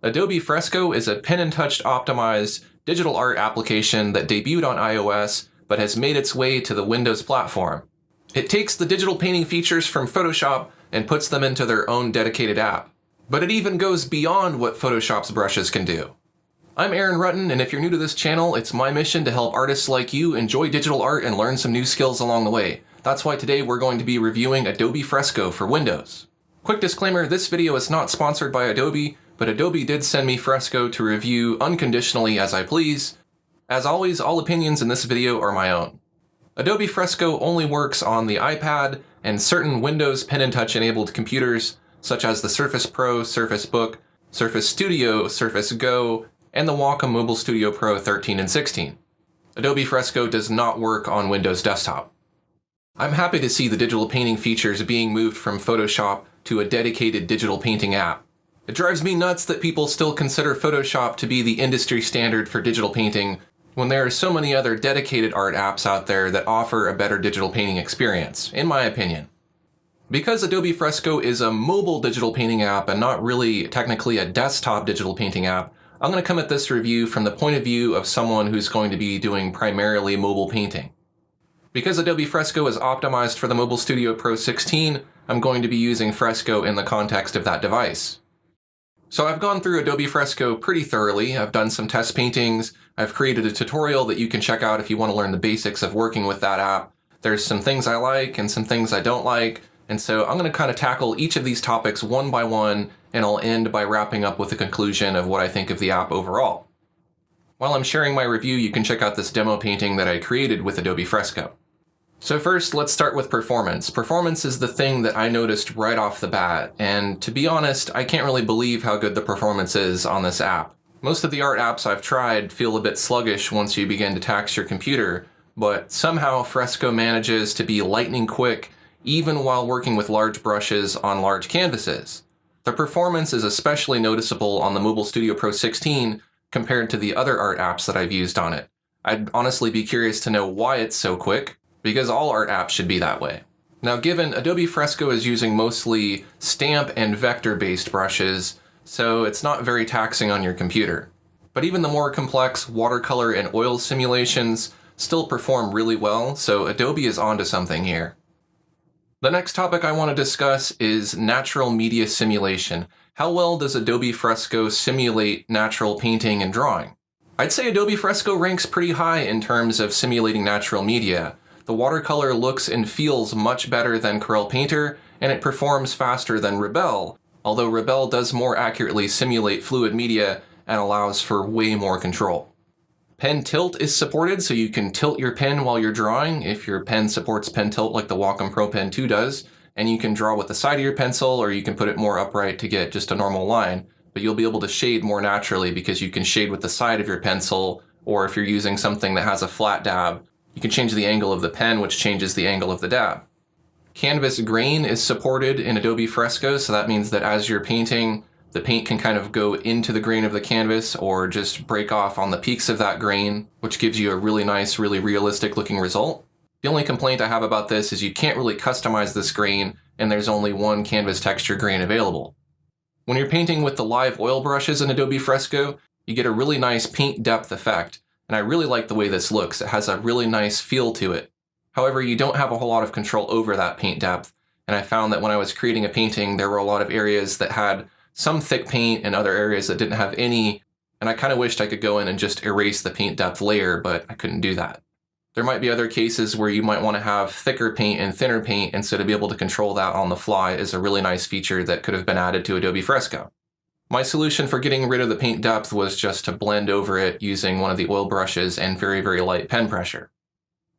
Adobe Fresco is a pen and touch optimized digital art application that debuted on iOS but has made its way to the Windows platform. It takes the digital painting features from Photoshop and puts them into their own dedicated app. But it even goes beyond what Photoshop's brushes can do. I'm Aaron Rutten, and if you're new to this channel, it's my mission to help artists like you enjoy digital art and learn some new skills along the way. That's why today we're going to be reviewing Adobe Fresco for Windows. Quick disclaimer, this video is not sponsored by Adobe, but Adobe did send me Fresco to review unconditionally as I please. As always, all opinions in this video are my own. Adobe Fresco only works on the iPad and certain Windows Pen and Touch enabled computers, such as the Surface Pro, Surface Book, Surface Studio, Surface Go, and the Wacom MobileStudio Pro 13 and 16. Adobe Fresco does not work on Windows Desktop. I'm happy to see the digital painting features being moved from Photoshop to a dedicated digital painting app. It drives me nuts that people still consider Photoshop to be the industry standard for digital painting when there are so many other dedicated art apps out there that offer a better digital painting experience, in my opinion. Because Adobe Fresco is a mobile digital painting app and not really technically a desktop digital painting app, I'm going to come at this review from the point of view of someone who's going to be doing primarily mobile painting. Because Adobe Fresco is optimized for the MobileStudio Pro 16, I'm going to be using Fresco in the context of that device. So I've gone through Adobe Fresco pretty thoroughly. I've done some test paintings. I've created a tutorial that you can check out if you want to learn the basics of working with that app. There's some things I like and some things I don't like. And so I'm going to kind of tackle each of these topics one by one, and I'll end by wrapping up with a conclusion of what I think of the app overall. While I'm sharing my review, you can check out this demo painting that I created with Adobe Fresco. So first, let's start with performance. Performance is the thing that I noticed right off the bat, and to be honest, I can't really believe how good the performance is on this app. Most of the art apps I've tried feel a bit sluggish once you begin to tax your computer, but somehow Fresco manages to be lightning quick even while working with large brushes on large canvases. The performance is especially noticeable on the MobileStudio Pro 16 compared to the other art apps that I've used on it. I'd honestly be curious to know why it's so quick, because all art apps should be that way. Now, given Adobe Fresco is using mostly stamp and vector-based brushes, so it's not very taxing on your computer. But even the more complex watercolor and oil simulations still perform really well, so Adobe is onto something here. The next topic I want to discuss is natural media simulation. How well does Adobe Fresco simulate natural painting and drawing? I'd say Adobe Fresco ranks pretty high in terms of simulating natural media. The watercolor looks and feels much better than Corel Painter, and it performs faster than Rebelle, although Rebelle does more accurately simulate fluid media and allows for way more control. Pen tilt is supported, so you can tilt your pen while you're drawing if your pen supports pen tilt like the Wacom Pro Pen 2 does, and you can draw with the side of your pencil, or you can put it more upright to get just a normal line, but you'll be able to shade more naturally because you can shade with the side of your pencil, or if you're using something that has a flat dab, you can change the angle of the pen, which changes the angle of the dab. Canvas grain is supported in Adobe Fresco, so that means that as you're painting, the paint can kind of go into the grain of the canvas or just break off on the peaks of that grain, which gives you a really nice, really realistic looking result. The only complaint I have about this is you can't really customize this grain, and there's only one canvas texture grain available. When you're painting with the live oil brushes in Adobe Fresco, you get a really nice paint depth effect, and I really like the way this looks. It has a really nice feel to it. However, you don't have a whole lot of control over that paint depth, and I found that when I was creating a painting, there were a lot of areas that had some thick paint and other areas that didn't have any, and I kind of wished I could go in and just erase the paint depth layer, but I couldn't do that. There might be other cases where you might want to have thicker paint and thinner paint, and so to be able to control that on the fly is a really nice feature that could have been added to Adobe Fresco. My solution for getting rid of the paint depth was just to blend over it using one of the oil brushes and very, very light pen pressure.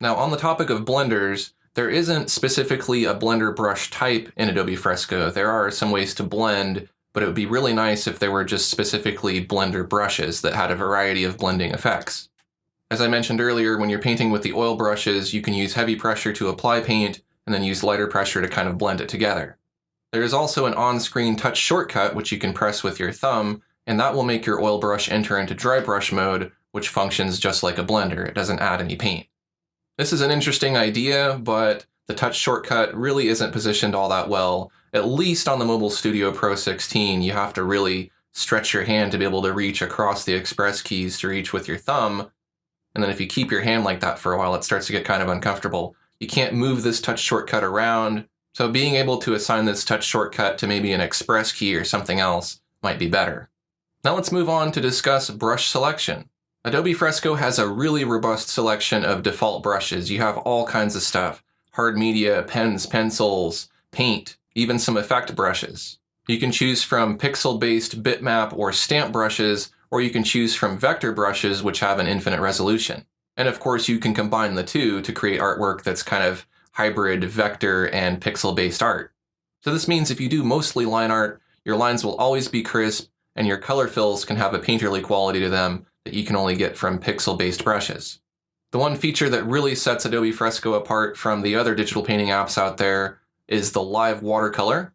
Now, on the topic of blenders, there isn't specifically a blender brush type in Adobe Fresco. There are some ways to blend, but it would be really nice if there were just specifically blender brushes that had a variety of blending effects. As I mentioned earlier, when you're painting with the oil brushes, you can use heavy pressure to apply paint and then use lighter pressure to kind of blend it together. There is also an on-screen touch shortcut which you can press with your thumb, and that will make your oil brush enter into dry brush mode, which functions just like a blender. It doesn't add any paint. This is an interesting idea, but the touch shortcut really isn't positioned all that well. At least on the MobileStudio Pro 16, you have to really stretch your hand to be able to reach across the express keys to reach with your thumb. And then if you keep your hand like that for a while, it starts to get kind of uncomfortable. You can't move this touch shortcut around. So being able to assign this touch shortcut to maybe an express key or something else might be better. Now let's move on to discuss brush selection. Adobe Fresco has a really robust selection of default brushes. You have all kinds of stuff: hard media, pens, pencils, paint, even some effect brushes. You can choose from pixel-based bitmap or stamp brushes, or you can choose from vector brushes, which have an infinite resolution. And of course, you can combine the two to create artwork that's kind of hybrid vector and pixel-based art. So this means if you do mostly line art, your lines will always be crisp, and your color fills can have a painterly quality to them that you can only get from pixel-based brushes. The one feature that really sets Adobe Fresco apart from the other digital painting apps out there is the live watercolor.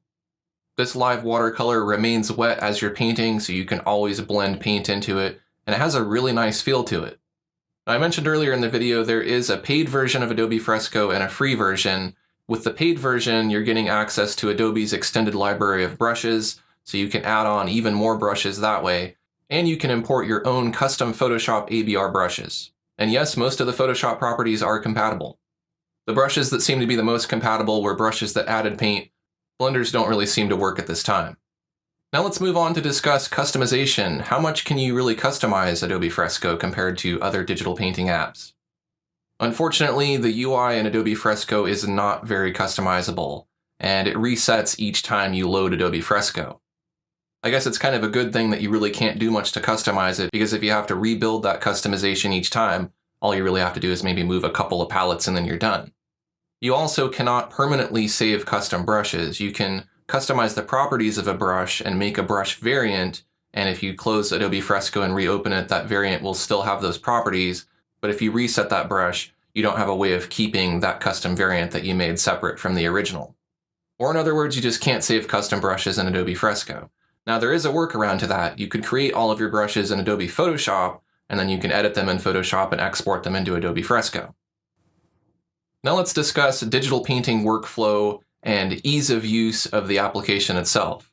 This live watercolor remains wet as you're painting, so you can always blend paint into it, and it has a really nice feel to it. Now, I mentioned earlier in the video there is a paid version of Adobe Fresco and a free version. With the paid version, you're getting access to Adobe's extended library of brushes, so you can add on even more brushes that way, and you can import your own custom Photoshop ABR brushes. And yes, most of the Photoshop properties are compatible. The brushes that seem to be the most compatible were brushes that added paint. Blenders don't really seem to work at this time. Now let's move on to discuss customization. How much can you really customize Adobe Fresco compared to other digital painting apps? Unfortunately, the UI in Adobe Fresco is not very customizable, and it resets each time you load Adobe Fresco. I guess it's kind of a good thing that you really can't do much to customize it, because if you have to rebuild that customization each time, all you really have to do is maybe move a couple of palettes and then you're done. You also cannot permanently save custom brushes. You can customize the properties of a brush and make a brush variant, and if you close Adobe Fresco and reopen it, that variant will still have those properties, but if you reset that brush, you don't have a way of keeping that custom variant that you made separate from the original. Or in other words, you just can't save custom brushes in Adobe Fresco. Now there is a workaround to that. You could create all of your brushes in Adobe Photoshop, and then you can edit them in Photoshop and export them into Adobe Fresco. Now let's discuss digital painting workflow and ease of use of the application itself.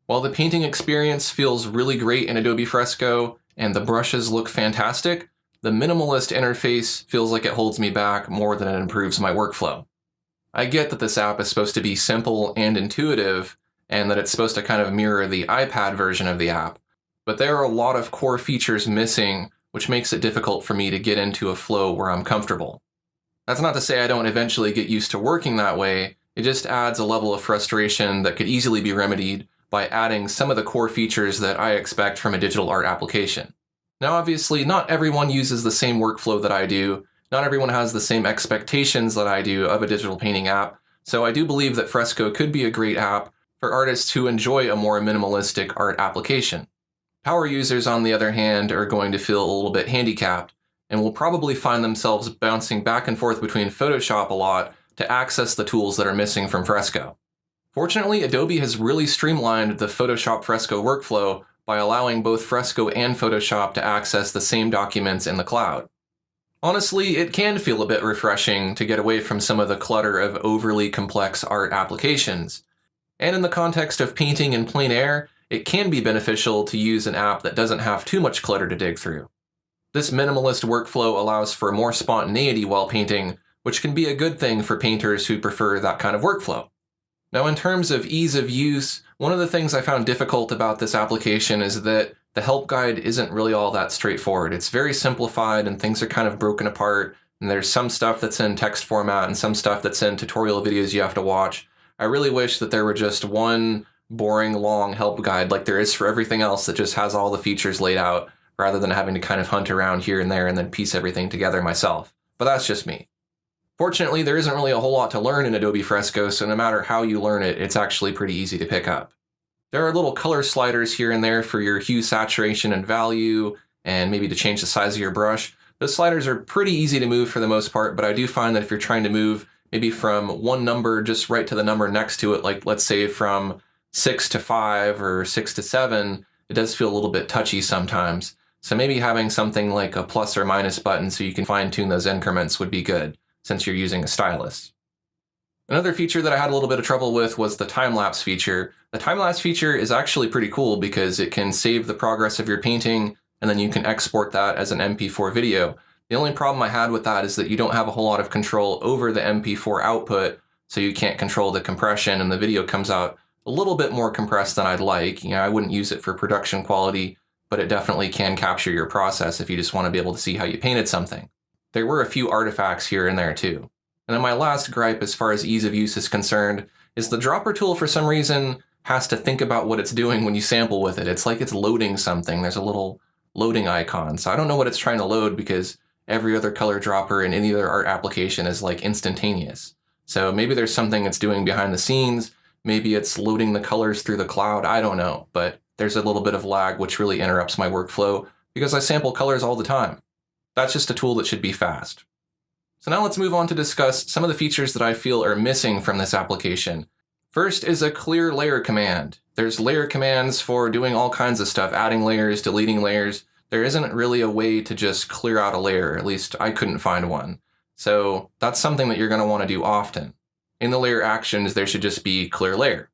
While the painting experience feels really great in Adobe Fresco and the brushes look fantastic, the minimalist interface feels like it holds me back more than it improves my workflow. I get that this app is supposed to be simple and intuitive, and that it's supposed to kind of mirror the iPad version of the app, but there are a lot of core features missing, which makes it difficult for me to get into a flow where I'm comfortable. That's not to say I don't eventually get used to working that way. It just adds a level of frustration that could easily be remedied by adding some of the core features that I expect from a digital art application. Now obviously, not everyone uses the same workflow that I do, not everyone has the same expectations that I do of a digital painting app, so I do believe that Fresco could be a great app for artists who enjoy a more minimalistic art application. Power users, on the other hand, are going to feel a little bit handicapped, and will probably find themselves bouncing back and forth between Photoshop a lot to access the tools that are missing from Fresco. Fortunately, Adobe has really streamlined the Photoshop Fresco workflow by allowing both Fresco and Photoshop to access the same documents in the cloud. Honestly, it can feel a bit refreshing to get away from some of the clutter of overly complex art applications. And in the context of painting in plein air, it can be beneficial to use an app that doesn't have too much clutter to dig through. This minimalist workflow allows for more spontaneity while painting, which can be a good thing for painters who prefer that kind of workflow. Now, in terms of ease of use, one of the things I found difficult about this application is that the help guide isn't really all that straightforward. It's very simplified and things are kind of broken apart, and there's some stuff that's in text format and some stuff that's in tutorial videos you have to watch. I really wish that there were just one boring, long help guide like there is for everything else that just has all the features laid out, rather than having to kind of hunt around here and there and then piece everything together myself. But that's just me. Fortunately, there isn't really a whole lot to learn in Adobe Fresco, so no matter how you learn it, it's actually pretty easy to pick up. There are little color sliders here and there for your hue, saturation, and value, and maybe to change the size of your brush. Those sliders are pretty easy to move for the most part, but I do find that if you're trying to move maybe from one number just right to the number next to it, like let's say from 6 to 5 or 6 to 7, it does feel a little bit touchy sometimes. So maybe having something like a plus or minus button so you can fine-tune those increments would be good, since you're using a stylus. Another feature that I had a little bit of trouble with was the time-lapse feature. The time-lapse feature is actually pretty cool because it can save the progress of your painting and then you can export that as an MP4 video. The only problem I had with that is that you don't have a whole lot of control over the MP4 output, so you can't control the compression and the video comes out a little bit more compressed than I'd like. I wouldn't use it for production quality, but it definitely can capture your process if you just want to be able to see how you painted something. There were a few artifacts here and there too. And then my last gripe as far as ease of use is concerned is the dropper tool for some reason has to think about what it's doing when you sample with it. It's like it's loading something. There's a little loading icon. So I don't know what it's trying to load because every other color dropper in any other art application is like instantaneous. So maybe there's something it's doing behind the scenes. Maybe it's loading the colors through the cloud. I don't know, but there's a little bit of lag which really interrupts my workflow because I sample colors all the time. That's just a tool that should be fast. So now let's move on to discuss some of the features that I feel are missing from this application. First is a clear layer command. There's layer commands for doing all kinds of stuff, adding layers, deleting layers. There isn't really a way to just clear out a layer, at least I couldn't find one. So that's something that you're going to want to do often. In the layer actions, there should just be clear layer.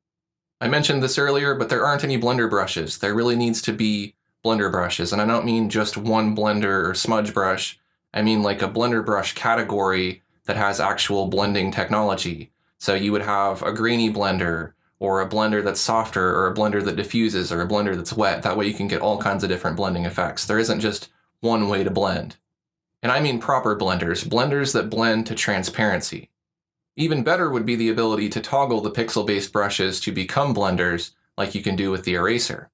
I mentioned this earlier, but there aren't any blender brushes. There really needs to be blender brushes, and I don't mean just one blender or smudge brush. I mean like a blender brush category that has actual blending technology. So you would have a grainy blender, or a blender that's softer, or a blender that diffuses, or a blender that's wet. That way you can get all kinds of different blending effects. There isn't just one way to blend. And I mean proper blenders, blenders that blend to transparency. Even better would be the ability to toggle the pixel-based brushes to become blenders, like you can do with the eraser.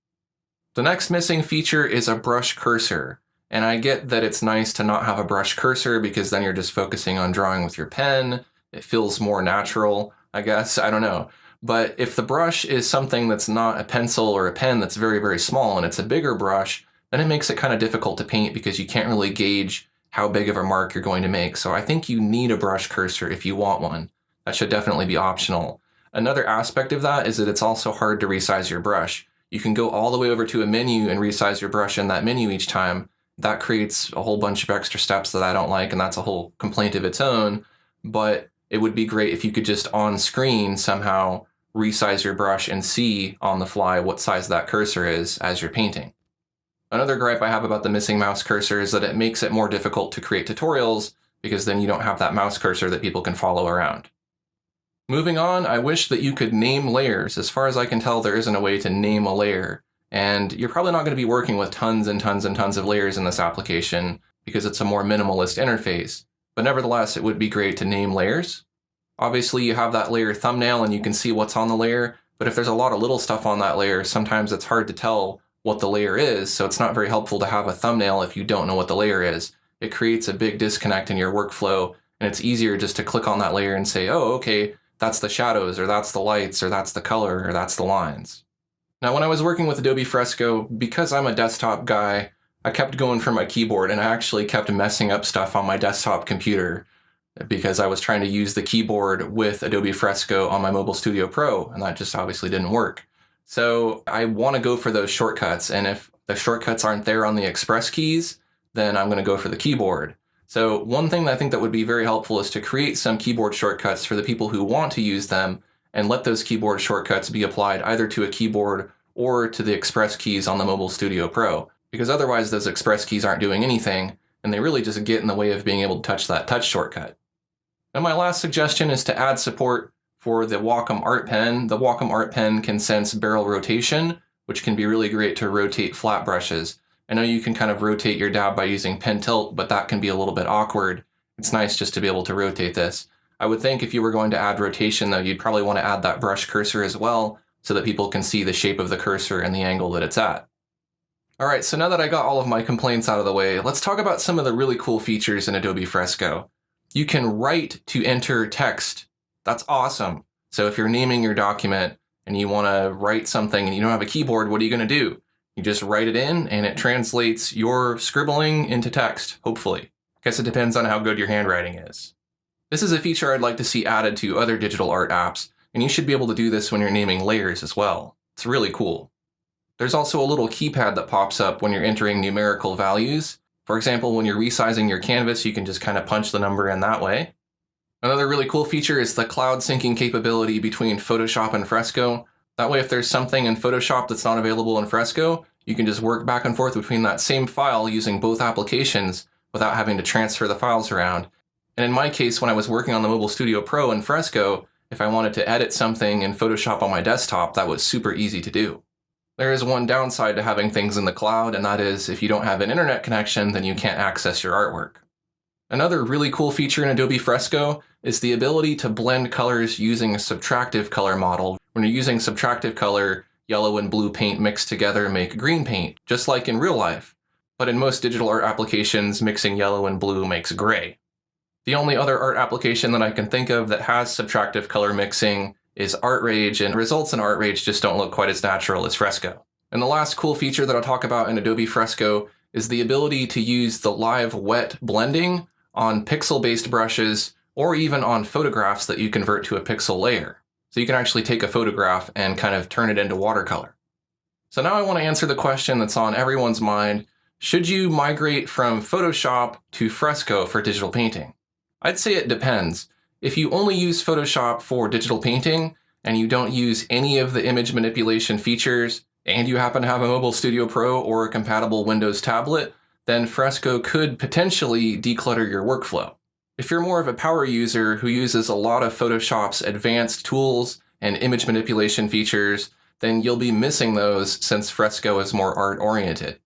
The next missing feature is a brush cursor. And I get that it's nice to not have a brush cursor because then you're just focusing on drawing with your pen. It feels more natural, I guess. I don't know. But if the brush is something that's not a pencil or a pen that's very, very small and it's a bigger brush, then it makes it kind of difficult to paint because you can't really gauge how big of a mark you're going to make. So I think you need a brush cursor if you want one. That should definitely be optional. Another aspect of that is that it's also hard to resize your brush. You can go all the way over to a menu and resize your brush in that menu each time. That creates a whole bunch of extra steps that I don't like, and that's a whole complaint of its own. But it would be great if you could just on screen somehow resize your brush and see on the fly what size that cursor is as you're painting. Another gripe I have about the missing mouse cursor is that it makes it more difficult to create tutorials because then you don't have that mouse cursor that people can follow around. Moving on, I wish that you could name layers. As far as I can tell, there isn't a way to name a layer. And you're probably not going to be working with tons and tons and tons of layers in this application because it's a more minimalist interface. But nevertheless, it would be great to name layers. Obviously, you have that layer thumbnail and you can see what's on the layer. But if there's a lot of little stuff on that layer, sometimes it's hard to tell what the layer is. So it's not very helpful to have a thumbnail if you don't know what the layer is. It creates a big disconnect in your workflow. And it's easier just to click on that layer and say, oh, okay, that's the shadows, or that's the lights, or that's the color, or that's the lines. Now, when I was working with Adobe Fresco, because I'm a desktop guy, I kept going for my keyboard, and I actually kept messing up stuff on my desktop computer because I was trying to use the keyboard with Adobe Fresco on my MobileStudio Pro, and that just obviously didn't work. So I want to go for those shortcuts, and if the shortcuts aren't there on the express keys, then I'm going to go for the keyboard. So one thing that I think that would be very helpful is to create some keyboard shortcuts for the people who want to use them and let those keyboard shortcuts be applied either to a keyboard or to the express keys on the MobileStudio Pro, because otherwise those express keys aren't doing anything and they really just get in the way of being able to touch that touch shortcut. And my last suggestion is to add support for the Wacom Art Pen. The Wacom Art Pen can sense barrel rotation, which can be really great to rotate flat brushes. I know you can kind of rotate your dab by using pen tilt, but that can be a little bit awkward. It's nice just to be able to rotate this. I would think if you were going to add rotation, though, you'd probably want to add that brush cursor as well so that people can see the shape of the cursor and the angle that it's at. All right, so now that I got all of my complaints out of the way, let's talk about some of the really cool features in Adobe Fresco. You can write to enter text. That's awesome. So if you're naming your document and you want to write something and you don't have a keyboard, what are you going to do? You just write it in and it translates your scribbling into text, hopefully. Guess it depends on how good your handwriting is. This is a feature I'd like to see added to other digital art apps, and you should be able to do this when you're naming layers as well. It's really cool. There's also a little keypad that pops up when you're entering numerical values. For example, when you're resizing your canvas, you can just kind of punch the number in that way. Another really cool feature is the cloud syncing capability between Photoshop and Fresco. That way, if there's something in Photoshop that's not available in Fresco, you can just work back and forth between that same file using both applications without having to transfer the files around. And in my case, when I was working on the MobileStudio Pro in Fresco, if I wanted to edit something in Photoshop on my desktop, that was super easy to do. There is one downside to having things in the cloud, and that is if you don't have an internet connection, then you can't access your artwork. Another really cool feature in Adobe Fresco is the ability to blend colors using a subtractive color model. When you're using subtractive color, yellow and blue paint mixed together make green paint, just like in real life. But in most digital art applications, mixing yellow and blue makes gray. The only other art application that I can think of that has subtractive color mixing is ArtRage, and results in ArtRage just don't look quite as natural as Fresco. And the last cool feature that I'll talk about in Adobe Fresco is the ability to use the live wet blending on pixel-based brushes or even on photographs that you convert to a pixel layer. So you can actually take a photograph and kind of turn it into watercolor. So now I want to answer the question that's on everyone's mind: should you migrate from Photoshop to Fresco for digital painting? I'd say it depends. If you only use Photoshop for digital painting and you don't use any of the image manipulation features, and you happen to have a MobileStudio Pro or a compatible Windows tablet, then Fresco could potentially declutter your workflow. If you're more of a power user who uses a lot of Photoshop's advanced tools and image manipulation features, then you'll be missing those since Fresco is more art-oriented.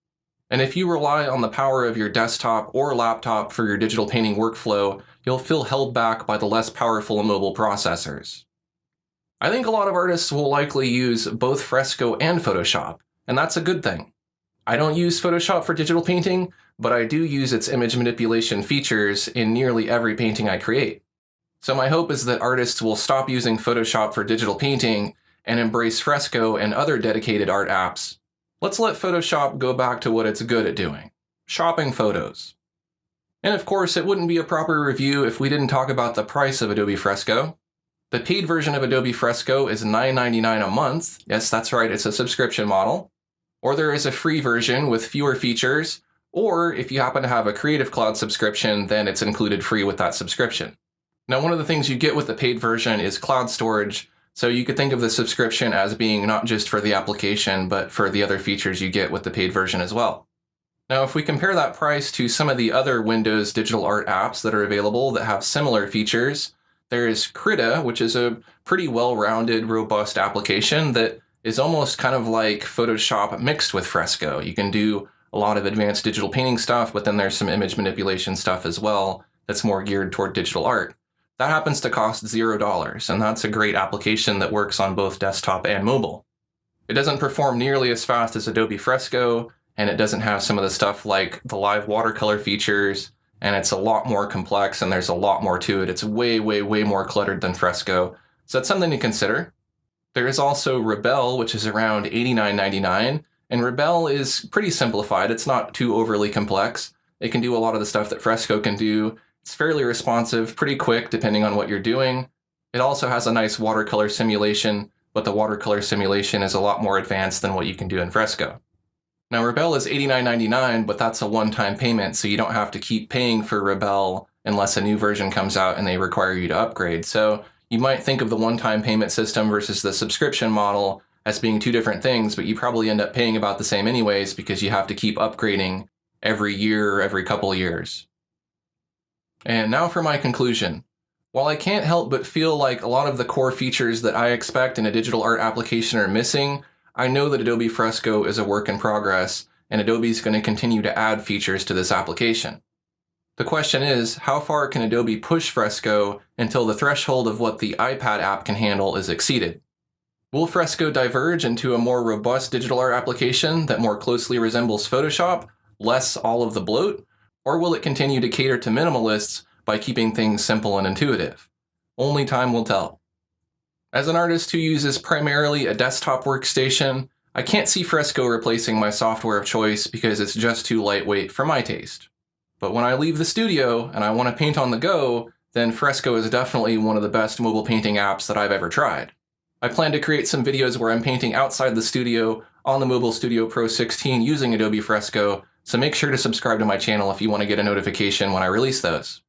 And if you rely on the power of your desktop or laptop for your digital painting workflow, you'll feel held back by the less powerful mobile processors. I think a lot of artists will likely use both Fresco and Photoshop, and that's a good thing. I don't use Photoshop for digital painting, but I do use its image manipulation features in nearly every painting I create. So my hope is that artists will stop using Photoshop for digital painting and embrace Fresco and other dedicated art apps. Let's let Photoshop go back to what it's good at doing: shopping photos. And of course, it wouldn't be a proper review if we didn't talk about the price of Adobe Fresco. The paid version of Adobe Fresco is $9.99 a month. Yes, that's right, it's a subscription model. Or there is a free version with fewer features, or if you happen to have a Creative Cloud subscription, then it's included free with that subscription. Now, one of the things you get with the paid version is cloud storage, so you could think of the subscription as being not just for the application, but for the other features you get with the paid version as well. Now, if we compare that price to some of the other Windows digital art apps that are available that have similar features, there is Krita, which is a pretty well-rounded, robust application that is almost kind of like Photoshop mixed with Fresco. You can do a lot of advanced digital painting stuff, but then there's some image manipulation stuff as well that's more geared toward digital art. That happens to cost $0, and that's a great application that works on both desktop and mobile. It doesn't perform nearly as fast as Adobe Fresco, and it doesn't have some of the stuff like the live watercolor features, and it's a lot more complex, and there's a lot more to it. It's way, way, way more cluttered than Fresco, so that's something to consider. There is also Rebel, which is around $89.99, and Rebel is pretty simplified. It's not too overly complex. It can do a lot of the stuff that Fresco can do. It's fairly responsive, pretty quick depending on what you're doing. It also has a nice watercolor simulation, but the watercolor simulation is a lot more advanced than what you can do in Fresco. Now, Rebel is $89.99, but that's a one-time payment, so you don't have to keep paying for Rebel unless a new version comes out and they require you to upgrade. So you might think of the one-time payment system versus the subscription model as being two different things, but you probably end up paying about the same anyways because you have to keep upgrading every year or every couple years. And now for my conclusion. While I can't help but feel like a lot of the core features that I expect in a digital art application are missing, I know that Adobe Fresco is a work in progress, and Adobe is going to continue to add features to this application. The question is, how far can Adobe push Fresco until the threshold of what the iPad app can handle is exceeded? Will Fresco diverge into a more robust digital art application that more closely resembles Photoshop, less all of the bloat? Or will it continue to cater to minimalists by keeping things simple and intuitive? Only time will tell. As an artist who uses primarily a desktop workstation, I can't see Fresco replacing my software of choice because it's just too lightweight for my taste. But when I leave the studio and I want to paint on the go, then Fresco is definitely one of the best mobile painting apps that I've ever tried. I plan to create some videos where I'm painting outside the studio on the MobileStudio Pro 16 using Adobe Fresco, so make sure to subscribe to my channel if you want to get a notification when I release those.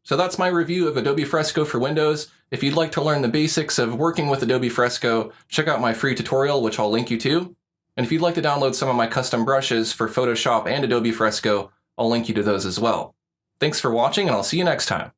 So that's my review of Adobe Fresco for Windows. If you'd like to learn the basics of working with Adobe Fresco, check out my free tutorial, which I'll link you to. And if you'd like to download some of my custom brushes for Photoshop and Adobe Fresco, I'll link you to those as well. Thanks for watching, and I'll see you next time.